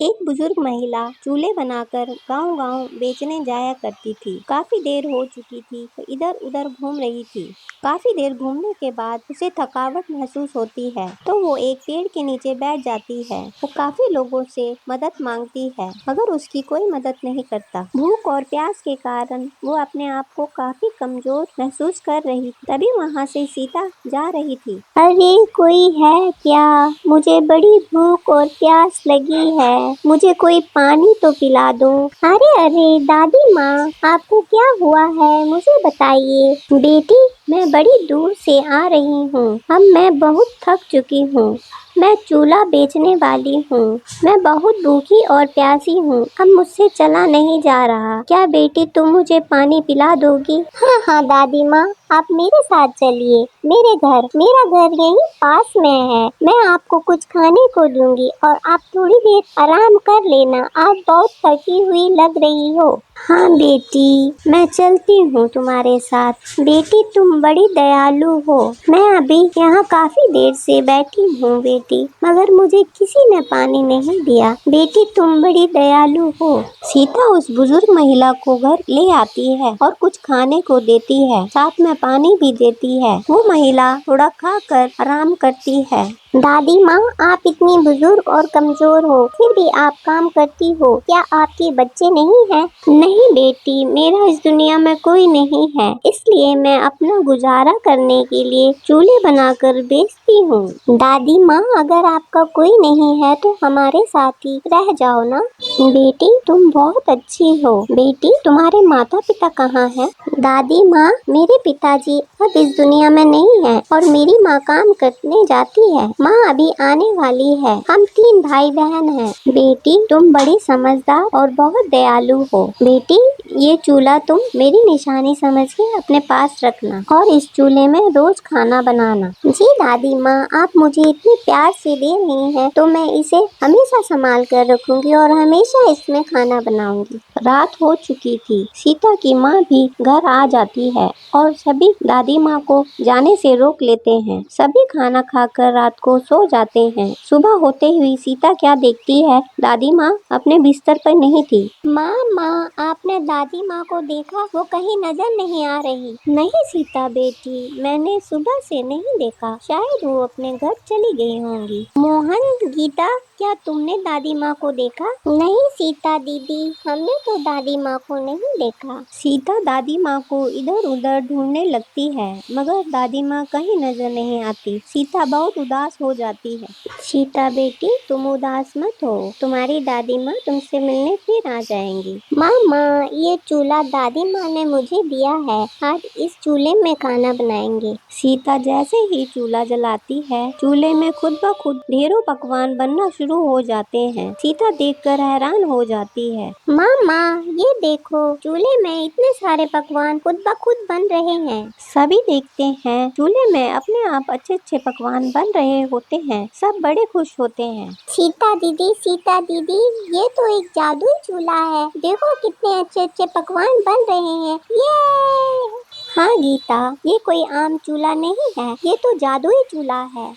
एक बुजुर्ग महिला चूल्हे बनाकर गांव-गांव बेचने जाया करती थी। काफी देर हो चुकी थी, वो इधर-उधर घूम रही थी। काफी देर घूमने के बाद उसे थकावट महसूस होती है, तो वो एक पेड़ के नीचे बैठ जाती है। वो काफी लोगों से मदद मांगती है, मगर उसकी कोई मदद नहीं करता। भूख और प्यास के कारण वो अपने आप को काफी कमजोर महसूस कर रही थी। तभी वहाँ से सीता जा रही थी। अरे कोई है क्या? मुझे बड़ी भूख और प्यास लगी है। मुझे कोई पानी तो पिला दो। अरे अरे दादी माँ, आपको क्या हुआ है, मुझे बताइए। बेटी, मैं बड़ी दूर से आ रही हूँ। अब मैं बहुत थक चुकी हूँ। मैं चूल्हा बेचने वाली हूँ। मैं बहुत भूखी और प्यासी हूँ। अब मुझसे चला नहीं जा रहा। क्या बेटी तुम मुझे पानी पिला दोगी? हाँ हाँ दादी माँ, आप मेरे साथ चलिए। मेरा घर यहीं पास में है। मैं आपको कुछ खाने को दूंगी और आप थोड़ी देर आराम कर लेना। आप बहुत थकी हुई लग रही हो। हाँ बेटी, मैं चलती हूँ तुम्हारे साथ। बेटी तुम बड़ी दयालु हो। मैं अभी यहाँ काफी देर से बैठी हूँ बेटी, मगर मुझे किसी ने पानी नहीं दिया। बेटी तुम बड़ी दयालु हो। सीता उस बुजुर्ग महिला को घर ले आती है और कुछ खाने को देती है, साथ में पानी भी देती है। वो महिला थोड़ा खाकर आराम करती है। दादी माँ, आप इतनी बुजुर्ग और कमजोर हो, फिर भी आप काम करती हो। क्या आपके बच्चे नहीं हैं? नहीं बेटी, मेरा इस दुनिया में कोई नहीं है, इसलिए मैं अपना गुजारा करने के लिए चूल्हे बनाकर बेचती हूँ। दादी माँ, अगर आपका कोई नहीं है तो हमारे साथ ही रह जाओ ना। बेटी तुम बहुत अच्छी हो। बेटी तुम्हारे माता पिता कहाँ हैं? दादी माँ, मेरे पिताजी अब इस दुनिया में नहीं है और मेरी माँ काम करने जाती है। माँ अभी आने वाली है। हम 3 भाई बहन हैं। बेटी तुम बड़ी समझदार और बहुत दयालु हो। बेटी ये चूल्हा तुम मेरी निशानी समझ के अपने पास रखना और इस चूल्हे में रोज खाना बनाना। जी दादी माँ, आप मुझे इतनी प्यार से दे रही हैं तो मैं इसे हमेशा संभाल कर रखूंगी और हमेशा इसमें खाना बनाऊंगी। रात हो चुकी थी। सीता की माँ भी घर आ जाती है और सभी दादी माँ को जाने से रोक लेते हैं। सभी खाना खाकर रात को सो जाते हैं। सुबह होते हुई सीता क्या देखती है, दादी माँ अपने बिस्तर पर नहीं थी। माँ, आपने दादी माँ को देखा? वो कहीं नजर नहीं आ रही। नहीं सीता बेटी, मैंने सुबह से नहीं देखा। शायद वो अपने घर चली गई होंगी। मोहन, गीता, क्या तुमने दादी माँ को देखा? नहीं सीता दीदी, हमने तो दादी माँ को नहीं देखा। सीता दादी माँ को इधर उधर ढूंढने लगती है, मगर दादी माँ कहीं नजर नहीं आती। सीता बहुत उदास हो जाती है। सीता बेटी तुम उदास मत हो, तुम्हारी दादी माँ तुमसे मिलने फिर आ जाएंगी। माँ, ये चूल्हा दादी माँ ने मुझे दिया है। आज इस चूल्हे में खाना बनाएंगे। सीता जैसे ही चूल्हा जलाती है, चूल्हे में खुद ब खुद ढेरों पकवान बनना शुरू हो जाते हैं। सीता देखकर हैरान हो जाती है। माँ, ये देखो, चूल्हे में इतने सारे पकवान खुद ब खुद बन रहे हैं। सभी देखते हैं चूल्हे में अपने आप अच्छे पकवान बन रहे होते हैं। सब बड़े खुश होते हैं। सीता दीदी, ये तो एक जादुई चूल्हा है। देखो कितने अच्छे पकवान बन रहे हैं। ये हाँ गीता, ये कोई आम चूल्हा नहीं है, ये तो जादुई चूल्हा है।